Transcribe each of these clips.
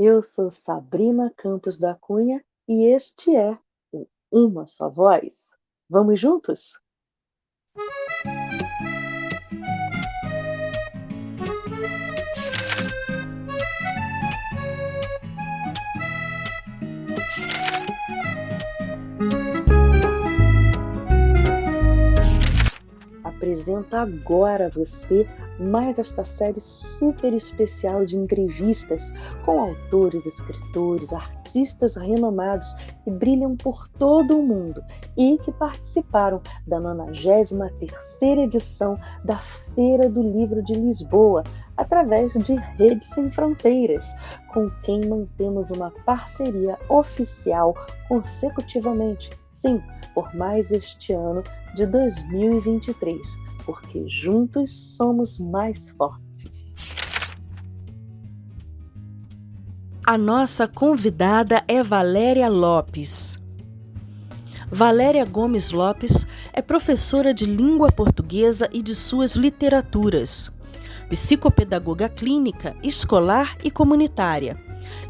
Eu sou Sabrina Campos da Cunha e este é o Uma Só Voz. Vamos juntos? Apresento agora a você mais esta série super especial de entrevistas com autores, escritores, artistas renomados que brilham por todo o mundo e que participaram da 93ª edição da Feira do Livro de Lisboa, através de Rede Sem Fronteiras, com quem mantemos uma parceria oficial consecutivamente. Sim, por mais este ano de 2023, porque juntos somos mais fortes. A nossa convidada é Valéria Lopes. Valéria Gomes Lopes é professora de língua portuguesa e de suas literaturas, psicopedagoga clínica, escolar e comunitária,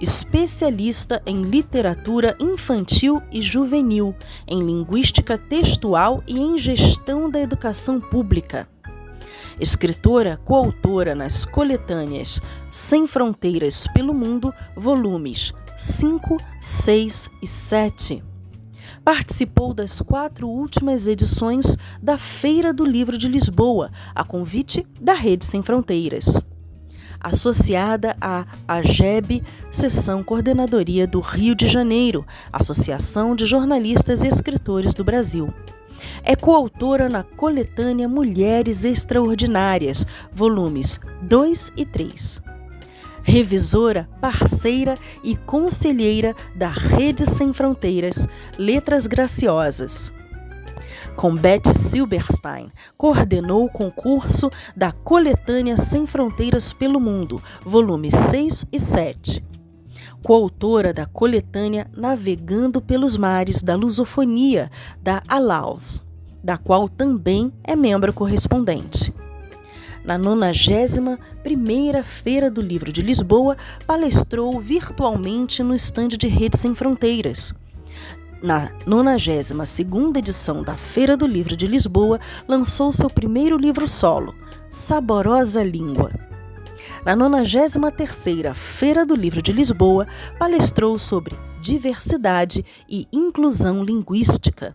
especialista em literatura infantil e juvenil, em linguística textual e em gestão da educação pública. Escritora coautora nas coletâneas Sem Fronteiras pelo Mundo, volumes 5, 6 e 7. Participou das 4 últimas edições da Feira do Livro de Lisboa, a convite da Rede Sem Fronteiras. Associada à AGEB, Seção Coordenadoria do Rio de Janeiro, Associação de Jornalistas e Escritores do Brasil. É coautora na coletânea Mulheres Extraordinárias, volumes 2 e 3. Revisora, parceira e conselheira da Rede Sem Fronteiras, Letras Graciosas. Com Beth Silberstein, coordenou o concurso da coletânea Sem Fronteiras pelo Mundo, volumes 6 e 7. Coautora da coletânea Navegando pelos Mares da Lusofonia, da Alaus, da qual também é membro correspondente. Na 91ª Feira do Livro de Lisboa, palestrou virtualmente no estande de Rede Sem Fronteiras. Na 92ª edição da Feira do Livro de Lisboa, lançou seu primeiro livro solo, Saborosa Língua. Na 93ª Feira do Livro de Lisboa, palestrou sobre diversidade e inclusão linguística.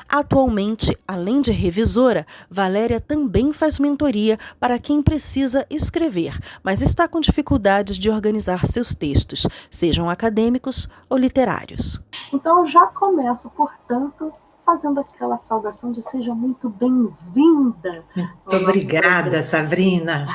Atualmente, além de revisora, Valéria também faz mentoria para quem precisa escrever, mas está com dificuldades de organizar seus textos, sejam acadêmicos ou literários. Então eu já começo, portanto, fazendo aquela saudação de seja muito bem-vinda. Muito obrigada, Sabrina.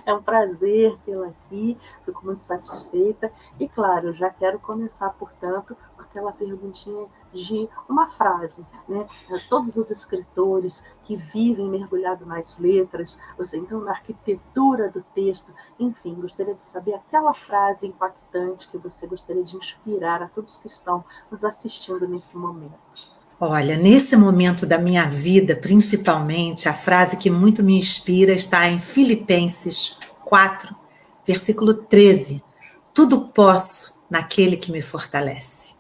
É um prazer tê-la aqui, fico muito satisfeita. E, claro, eu já quero começar, portanto, com aquela perguntinha de uma frase, né? Todos os escritores que vivem mergulhado nas letras, ou seja, então na arquitetura do texto, enfim, gostaria de saber aquela frase impactante que você gostaria de inspirar a todos que estão nos assistindo nesse momento. Olha, nesse momento da minha vida, principalmente, a frase que muito me inspira está em Filipenses 4, versículo 13. Tudo posso naquele que me fortalece.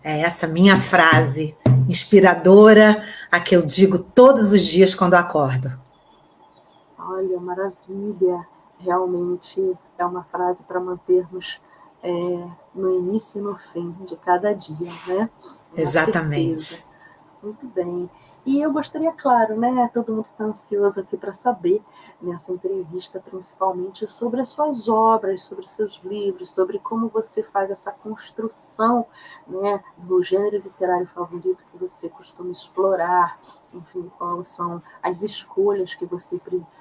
É essa minha frase inspiradora, a que eu digo todos os dias quando acordo. Olha, maravilha. Realmente é uma frase para mantermos no início e no fim de cada dia, né? Exatamente. Certeza. Muito bem. E eu gostaria, claro, né? Todo mundo está ansioso aqui para saber, nessa entrevista, principalmente, sobre as suas obras, sobre os seus livros, sobre como você faz essa construção, né, do gênero literário favorito que você costuma explorar, enfim, quais são as escolhas que você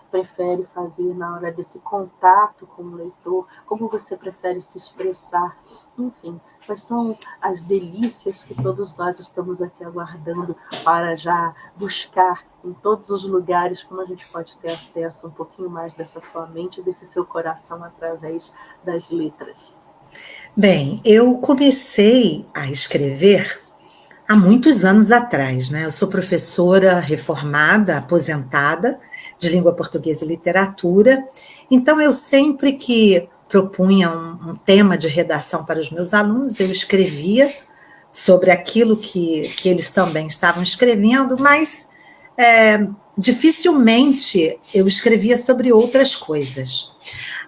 prefere fazer na hora desse contato com o leitor, como você prefere se expressar, enfim, quais são as delícias que todos nós estamos aqui aguardando para já buscar em todos os lugares, como a gente pode ter acesso um pouquinho mais dessa sua mente, desse seu coração através das letras. Bem, eu comecei a escrever há muitos anos atrás, né? Eu sou professora reformada, aposentada, de língua portuguesa e literatura, então eu sempre que propunha um tema de redação para os meus alunos, eu escrevia sobre aquilo que eles também estavam escrevendo, mas dificilmente eu escrevia sobre outras coisas.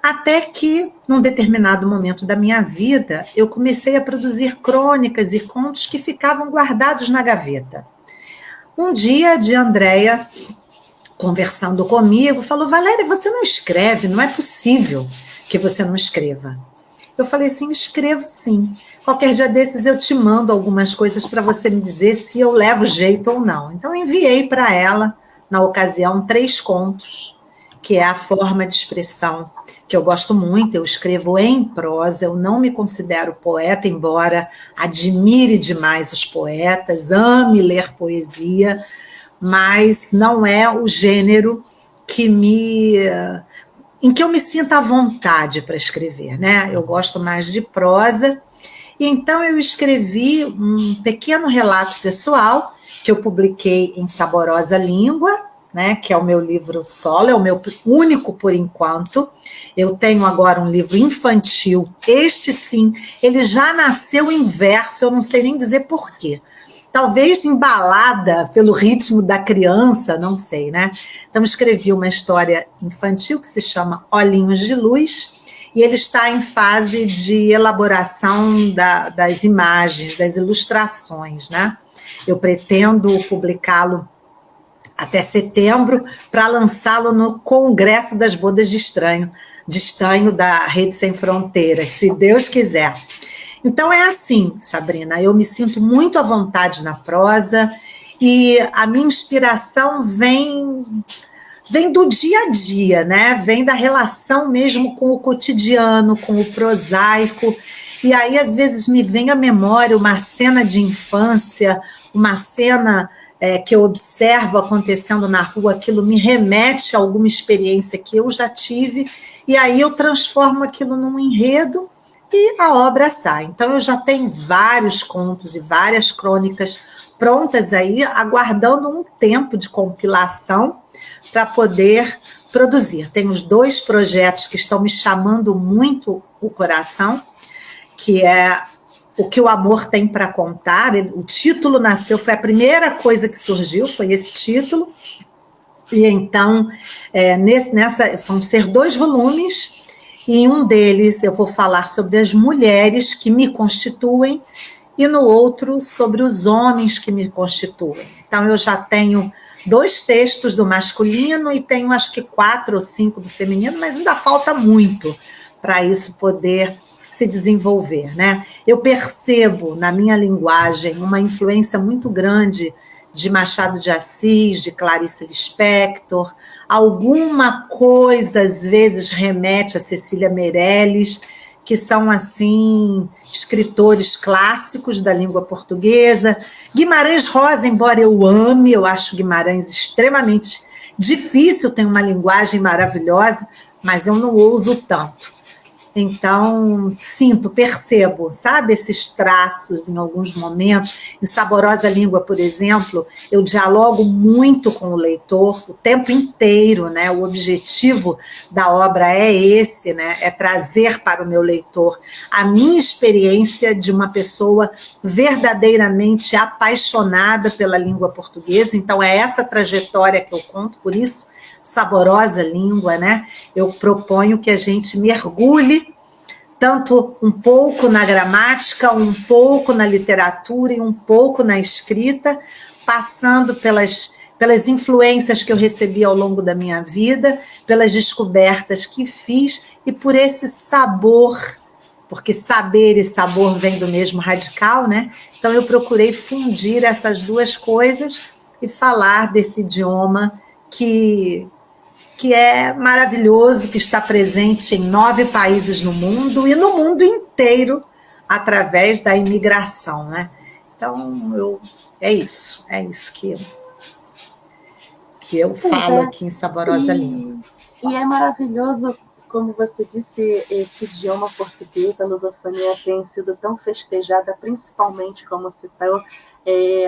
Até que, num determinado momento da minha vida, eu comecei a produzir crônicas e contos que ficavam guardados na gaveta. Um dia, de Andréia, conversando comigo, falou: Valéria, você não escreve, não é possível que você não escreva. Eu falei assim: escrevo sim. Qualquer dia desses eu te mando algumas coisas para você me dizer se eu levo jeito ou não. Então, eu enviei para ela, na ocasião, 3 contos, que é a forma de expressão que eu gosto muito. Eu escrevo em prosa, eu não me considero poeta, embora admire demais os poetas, ame ler poesia, mas não é o gênero em que eu me sinta à vontade para escrever, né? Eu gosto mais de prosa. E então eu escrevi um pequeno relato pessoal que eu publiquei em Saborosa Língua, né, que é o meu livro solo, é o meu único por enquanto. Eu tenho agora um livro infantil, este sim, ele já nasceu em verso, eu não sei nem dizer por quê. Talvez embalada pelo ritmo da criança, não sei, né? Então, escrevi uma história infantil que se chama Olhinhos de Luz, e ele está em fase de elaboração das imagens, das ilustrações, né? Eu pretendo publicá-lo até setembro para lançá-lo no Congresso das Bodas de Estanho da Rede Sem Fronteiras, se Deus quiser. Então é assim, Sabrina, eu me sinto muito à vontade na prosa e a minha inspiração vem do dia a dia, né? Vem da relação mesmo com o cotidiano, com o prosaico. E aí, às vezes, me vem à memória uma cena de infância, uma cena que eu observo acontecendo na rua, aquilo me remete a alguma experiência que eu já tive, e aí eu transformo aquilo num enredo e a obra sai. Então, eu já tenho vários contos e várias crônicas prontas aí, aguardando um tempo de compilação para poder produzir. Tem os 2 projetos que estão me chamando muito o coração, que é O que o Amor Tem para Contar. O título nasceu, foi a primeira coisa que surgiu, foi esse título. E então, vão ser 2 volumes, e em um deles eu vou falar sobre as mulheres que me constituem, e no outro sobre os homens que me constituem. Então, eu já tenho 2 textos do masculino e tenho acho que 4 ou 5 do feminino, mas ainda falta muito para isso poder se desenvolver, né? Eu percebo na minha linguagem uma influência muito grande de Machado de Assis, de Clarice Lispector, alguma coisa às vezes remete a Cecília Meirelles, que são, assim, escritores clássicos da língua portuguesa. Guimarães Rosa, embora eu ame, eu acho Guimarães extremamente difícil, tem uma linguagem maravilhosa, mas eu não ouso tanto. Então, percebo, sabe, esses traços em alguns momentos. Em Saborosa Língua, por exemplo, eu dialogo muito com o leitor o tempo inteiro, né? O objetivo da obra é esse, né? É trazer para o meu leitor a minha experiência de uma pessoa verdadeiramente apaixonada pela língua portuguesa. Então, é essa trajetória que eu conto, por isso, Saborosa Língua, né? Eu proponho que a gente mergulhe tanto um pouco na gramática, um pouco na literatura e um pouco na escrita, passando pelas influências que eu recebi ao longo da minha vida, pelas descobertas que fiz e por esse sabor, porque saber e sabor vem do mesmo radical, né? Então eu procurei fundir essas 2 coisas e falar desse idioma que é maravilhoso, que está presente em 9 países no mundo e no mundo inteiro através da imigração, né? Então, é isso que eu falo aqui em Saborosa Língua. E é maravilhoso, como você disse, esse idioma português, a lusofonia tem sido tão festejada, principalmente, como citou,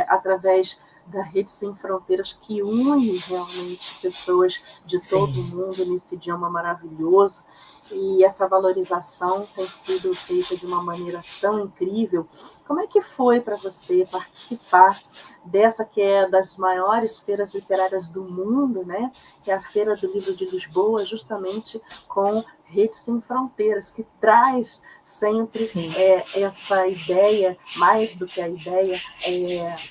através da Rede Sem Fronteiras, que une realmente pessoas de todo o mundo nesse idioma maravilhoso. e essa valorização tem sido feita de uma maneira tão incrível. Como é que foi para você participar dessa que é das maiores feiras literárias do mundo, né? Que é a Feira do Livro de Lisboa, justamente com Rede Sem Fronteiras, que traz sempre essa ideia, mais do que a ideia,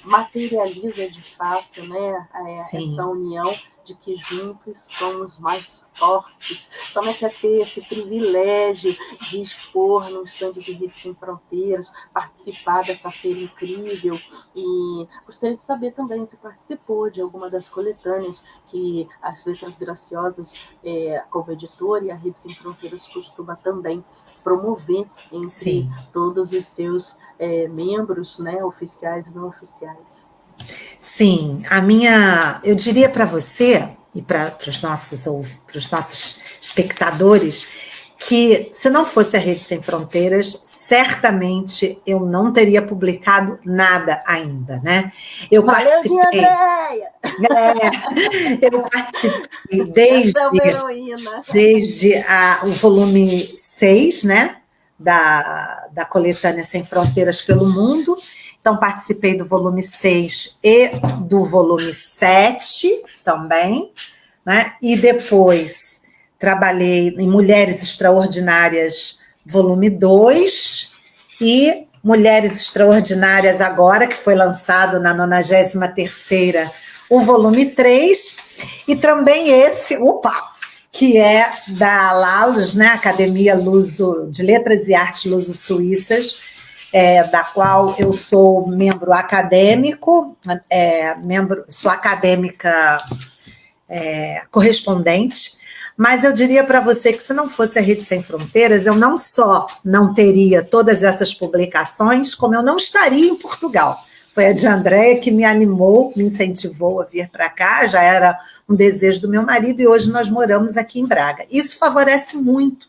materializa de fato, né? Essa união de que juntos somos mais fortes. Como é que é ter esse privilégio de expor no stand de Rede Sem Fronteiras, participar dessa feira incrível? E gostaria de saber também se participou de alguma das coletâneas que as Letras Graciosas, como editora, e a Rede Sem Fronteiras costuma também promover entre todos os seus membros, né, oficiais e não oficiais. Sim, eu diria para você e para os nossos espectadores que, se não fosse a Rede Sem Fronteiras, certamente eu não teria publicado nada ainda, né? Eu participei desde o volume 6, né, da coletânea Sem Fronteiras pelo Mundo. Então, participei do volume 6 e do volume 7 também, né? E depois trabalhei em Mulheres Extraordinárias, volume 2, e Mulheres Extraordinárias agora, que foi lançado na 93ª, o volume 3, e também esse, que é da LALUS, né? Academia Luso de Letras e Artes Luso-Suíças, da qual eu sou membro acadêmico, sou acadêmica correspondente, mas eu diria para você que, se não fosse a Rede Sem Fronteiras, eu não só não teria todas essas publicações, como eu não estaria em Portugal. Foi a de Andréia que me animou, me incentivou a vir para cá, já era um desejo do meu marido, e hoje nós moramos aqui em Braga. Isso favorece muito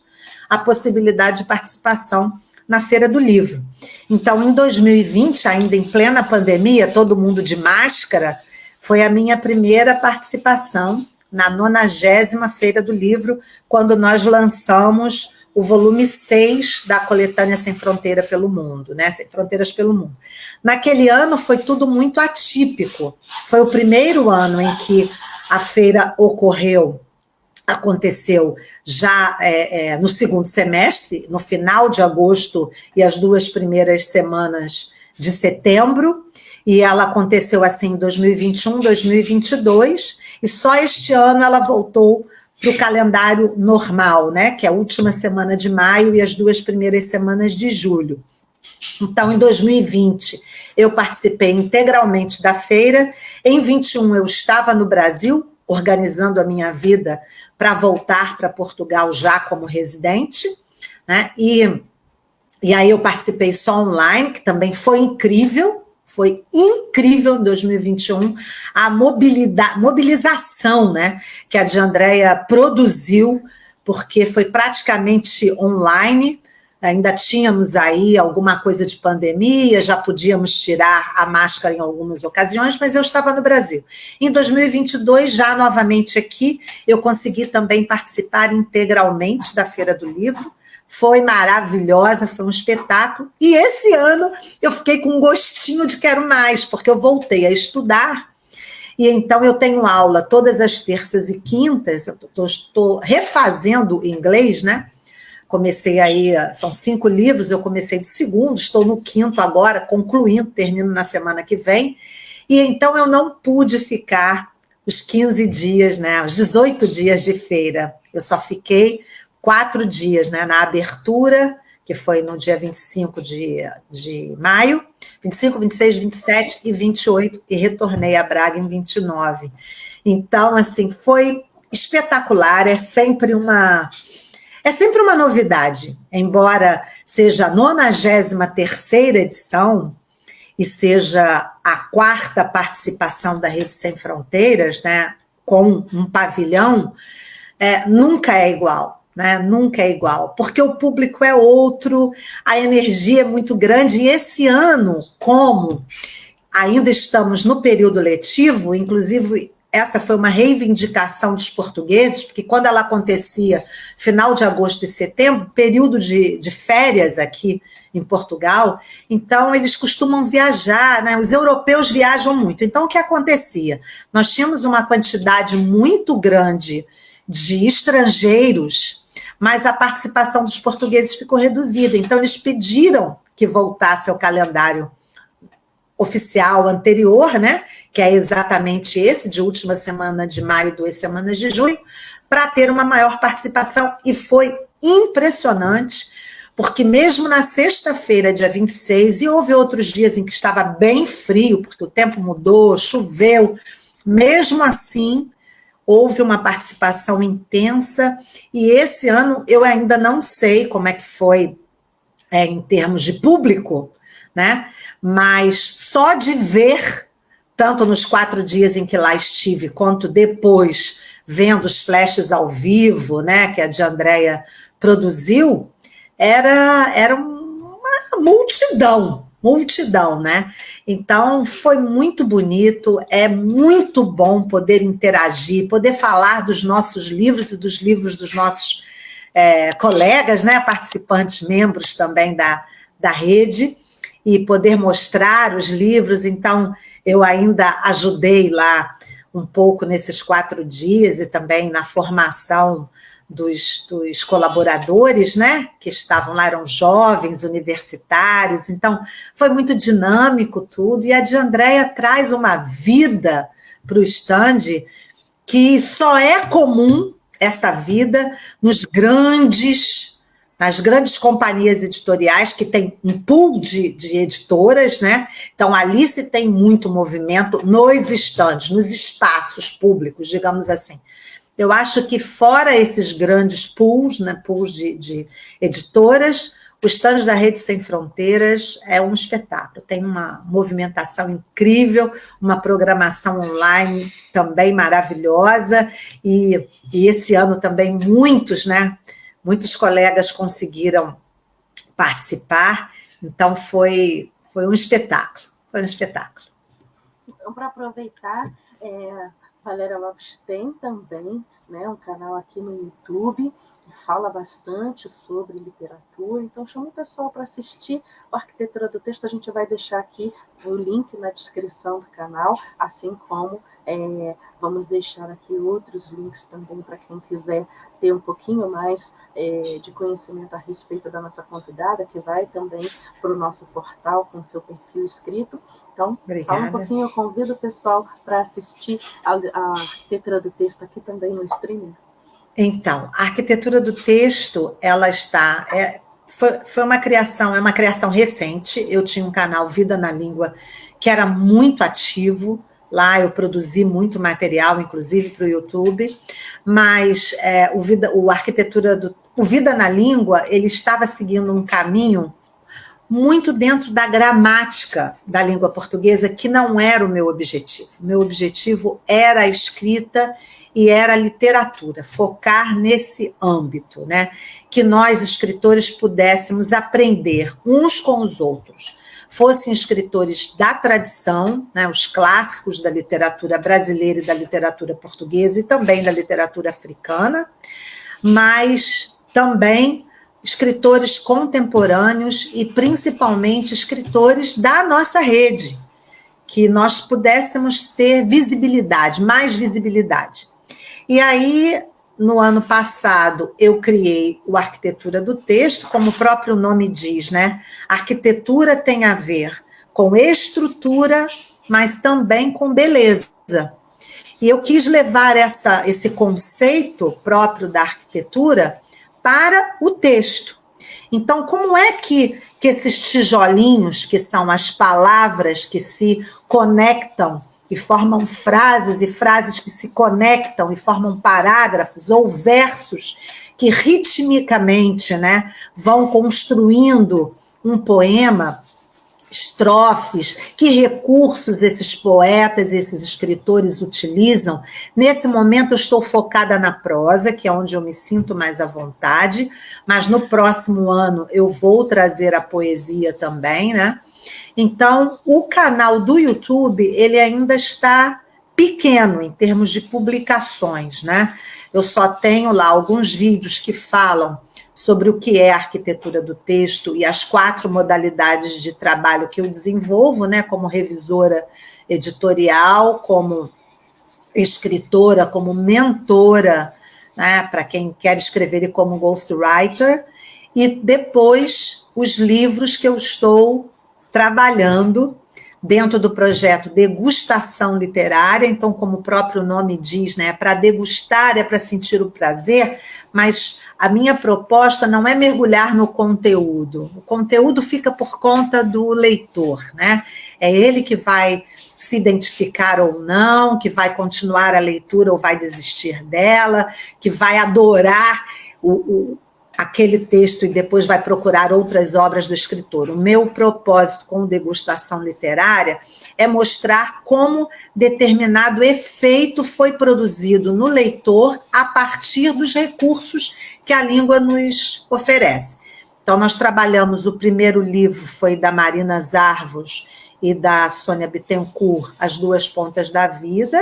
a possibilidade de participação na Feira do Livro. Então, em 2020, ainda em plena pandemia, todo mundo de máscara, foi a minha primeira participação na 90ª Feira do Livro, quando nós lançamos o volume 6 da coletânea Sem Fronteira pelo Mundo, né? Sem Fronteiras pelo Mundo. Naquele ano foi tudo muito atípico. Foi o primeiro ano em que a feira aconteceu já no segundo semestre, no final de agosto e as 2 primeiras semanas de setembro, e ela aconteceu assim em 2021, 2022, e só este ano ela voltou para o calendário normal, né, que é a última semana de maio e as 2 primeiras semanas de julho. Então, em 2020, eu participei integralmente da feira. Em 21, eu estava no Brasil, organizando a minha vida para voltar para Portugal já como residente, né? E aí eu participei só online, que também foi incrível em 2021, a mobilização, né, que a de Andréia produziu, porque foi praticamente online. Ainda tínhamos aí alguma coisa de pandemia, já podíamos tirar a máscara em algumas ocasiões, mas eu estava no Brasil. Em 2022, já novamente aqui, eu consegui também participar integralmente da Feira do Livro. Foi maravilhosa, foi um espetáculo. E esse ano eu fiquei com um gostinho de quero mais, porque eu voltei a estudar. E então eu tenho aula todas as terças e quintas, estou refazendo inglês, né? Comecei aí, são 5 livros, eu comecei do segundo, estou no 5º agora, concluindo, termino na semana que vem, e então eu não pude ficar os 15 dias, né, os 18 dias de feira, eu só fiquei 4 dias, né, na abertura, que foi no dia 25 de maio, 25, 26, 27 e 28, e retornei a Braga em 29. Então, assim, foi espetacular, é sempre uma novidade, embora seja a 93ª edição e seja a 4ª participação da Rede Sem Fronteiras, né, com um pavilhão, nunca é igual, né, nunca é igual, porque o público é outro, a energia é muito grande, e esse ano, como ainda estamos no período letivo, inclusive essa foi uma reivindicação dos portugueses, porque quando ela acontecia final de agosto e setembro, período de férias aqui em Portugal, então eles costumam viajar, né? Os europeus viajam muito. Então, o que acontecia? Nós tínhamos uma quantidade muito grande de estrangeiros, mas a participação dos portugueses ficou reduzida. Então, eles pediram que voltasse ao calendário oficial anterior, né? Que é exatamente esse, de última semana de maio e 2 semanas de junho, para ter uma maior participação, e foi impressionante, porque mesmo na sexta-feira, dia 26, e houve outros dias em que estava bem frio, porque o tempo mudou, choveu, mesmo assim, houve uma participação intensa, e esse ano eu ainda não sei como é que foi em termos de público, né? Mas só de ver, tanto nos 4 dias em que lá estive, quanto depois, vendo os flashes ao vivo, né, que a de Andréia produziu, era uma multidão, né? Então, foi muito bonito, é muito bom poder interagir, poder falar dos nossos livros e dos livros dos nossos colegas, né, participantes, membros também da rede, e poder mostrar os livros. Então, eu ainda ajudei lá um pouco nesses 4 dias e também na formação dos colaboradores, né, que estavam lá, eram jovens, universitários, então foi muito dinâmico tudo, e a de Andréia traz uma vida para o stand que só é comum, essa vida, nas grandes companhias editoriais, que tem um pool de editoras, né? Então, ali se tem muito movimento nos estandes, nos espaços públicos, digamos assim. Eu acho que fora esses grandes pools, né, pools de editoras, o stand da Rede Sem Fronteiras é um espetáculo, tem uma movimentação incrível, uma programação online também maravilhosa, e esse ano também muitos colegas conseguiram participar, então foi um espetáculo, Então, para aproveitar, Valéria Lopes tem também, né, um canal aqui no YouTube, que fala bastante sobre literatura, então chama o pessoal para assistir o Arquitetura do Texto. A gente vai deixar aqui o link na descrição do canal, assim como vamos deixar aqui outros links também para quem quiser ter um pouquinho mais de conhecimento a respeito da nossa convidada, que vai também para o nosso portal com seu perfil escrito. Então, Obrigada. Fala um pouquinho, eu convido o pessoal para assistir a Arquitetura do Texto aqui também no streaming. Então, a Arquitetura do Texto, ela está... Foi uma criação recente. Eu tinha um canal Vida na Língua que era muito ativo. Lá eu produzi muito material, inclusive para o YouTube, mas o Vida na Língua, ele estava seguindo um caminho muito dentro da gramática da língua portuguesa, que não era o meu objetivo. O meu objetivo era a escrita e era a literatura, focar nesse âmbito, né? Que nós, escritores, pudéssemos aprender uns com os outros, fossem escritores da tradição, né, os clássicos da literatura brasileira e da literatura portuguesa, e também da literatura africana, mas também escritores contemporâneos e, principalmente, escritores da nossa rede, que nós pudéssemos ter visibilidade, mais visibilidade. E aí, no ano passado, eu criei o Arquitetura do Texto, como o próprio nome diz, né? Arquitetura tem a ver com estrutura, mas também com beleza. E eu quis levar esse conceito próprio da arquitetura para o texto. Então, como é que esses tijolinhos, que são as palavras que se conectam e formam frases, e frases que se conectam e formam parágrafos ou versos que ritmicamente, né, vão construindo um poema, estrofes, que recursos esses poetas, esses escritores utilizam. Nesse momento eu estou focada na prosa, que é onde eu me sinto mais à vontade, mas no próximo ano eu vou trazer a poesia também, né? Então, o canal do YouTube, ele ainda está pequeno em termos de publicações, né? Eu só tenho lá alguns vídeos que falam sobre o que é a arquitetura do texto e as 4 modalidades de trabalho que eu desenvolvo, né, como revisora editorial, como escritora, como mentora, né, para quem quer escrever e como ghostwriter, e depois os livros que eu estou trabalhando dentro do projeto Degustação Literária. Então, como o próprio nome diz, né, é para degustar, é para sentir o prazer, mas a minha proposta não é mergulhar no conteúdo. O conteúdo fica por conta do leitor, né? É ele que vai se identificar ou não, que vai continuar a leitura ou vai desistir dela, que vai adorar aquele texto e depois vai procurar outras obras do escritor. O meu propósito com Degustação Literária é mostrar como determinado efeito foi produzido no leitor a partir dos recursos que a língua nos oferece. Então, nós trabalhamos, o primeiro livro foi da Marina Zarvos e da Sônia Bittencourt, As Duas Pontas da Vida.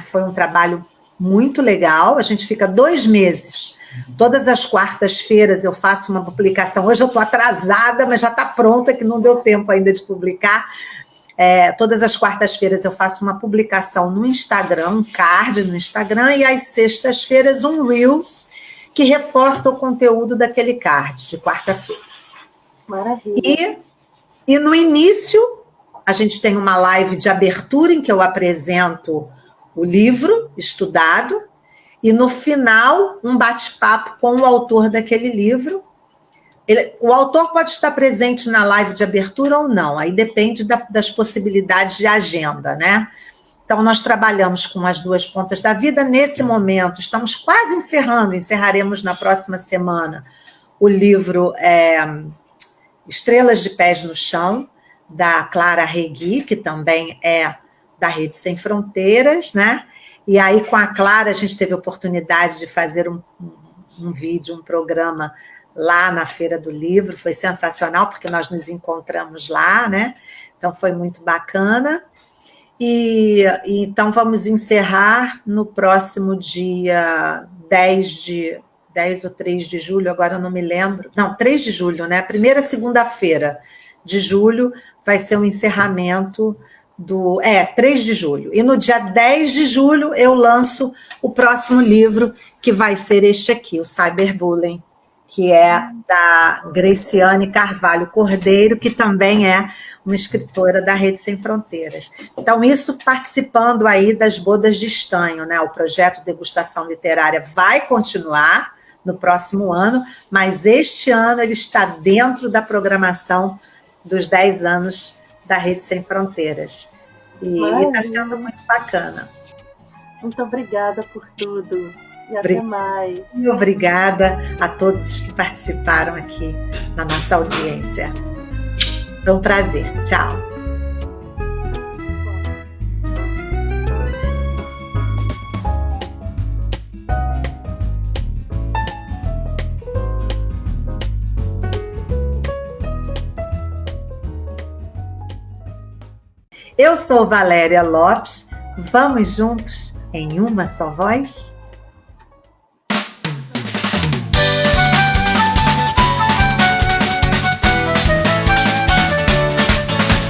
Foi um trabalho muito legal, a gente fica 2 meses. Todas as quartas-feiras eu faço uma publicação. Hoje eu estou atrasada, mas já está pronta, que não deu tempo ainda de publicar. Todas as quartas-feiras eu faço uma publicação no Instagram, um card no Instagram, e às sextas-feiras um Reels que reforça o conteúdo daquele card de quarta-feira. Maravilha. E no início, a gente tem uma live de abertura em que eu apresento o livro estudado, e no final, um bate-papo com o autor daquele livro. O autor pode estar presente na live de abertura ou não, aí depende das possibilidades de agenda, né? Então, nós trabalhamos com As Duas Pontas da Vida. Nesse momento, estamos quase encerraremos na próxima semana o livro Estrelas de Pés no Chão, da Clara Regui, que também é da Rede Sem Fronteiras, né? E aí, com a Clara, a gente teve a oportunidade de fazer um vídeo, um programa lá na Feira do Livro. Foi sensacional, porque nós nos encontramos lá, né? Então, foi muito bacana. E então, vamos encerrar no próximo dia 10 ou 3 de julho, agora eu não me lembro. Não, 3 de julho, né? A primeira segunda-feira de julho vai ser o encerramento 3 de julho. E no dia 10 de julho eu lanço o próximo livro, que vai ser este aqui, o Cyberbullying, que é da Graciane Carvalho Cordeiro, que também é uma escritora da Rede Sem Fronteiras. Então, isso participando aí das Bodas de Estanho, né? O projeto Degustação Literária vai continuar no próximo ano, mas este ano ele está dentro da programação dos 10 anos da Rede Sem Fronteiras. E está sendo muito bacana. Muito obrigada por tudo. E até mais. E obrigada a todos que participaram aqui na nossa audiência. Foi um prazer. Tchau. Eu sou Valéria Lopes. Vamos juntos em uma só voz?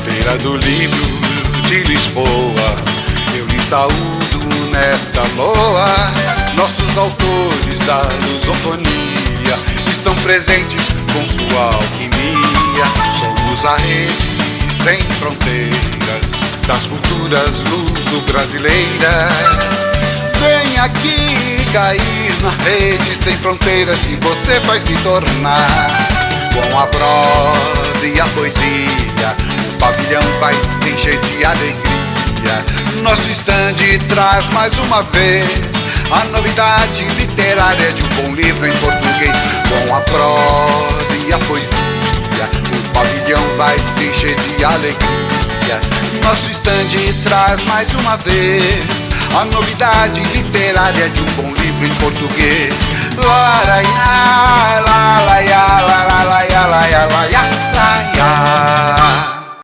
Feira do Livro de Lisboa, eu lhe saúdo nesta loa. Nossos autores da lusofonia estão presentes com sua alquimia. Somos a Rede Sem Fronteiras das culturas luso-brasileiras. Vem aqui cair na Rede Sem Fronteiras, que você vai se tornar. Com a prosa e a poesia, o pavilhão vai se encher de alegria. Nosso estande traz mais uma vez a novidade literária de um bom livro em português. Com a prosa e a poesia, o pavilhão vai se encher de alegria. Nosso estande traz mais uma vez a novidade literária de um bom livro em português. La la la la la la la la la la la la.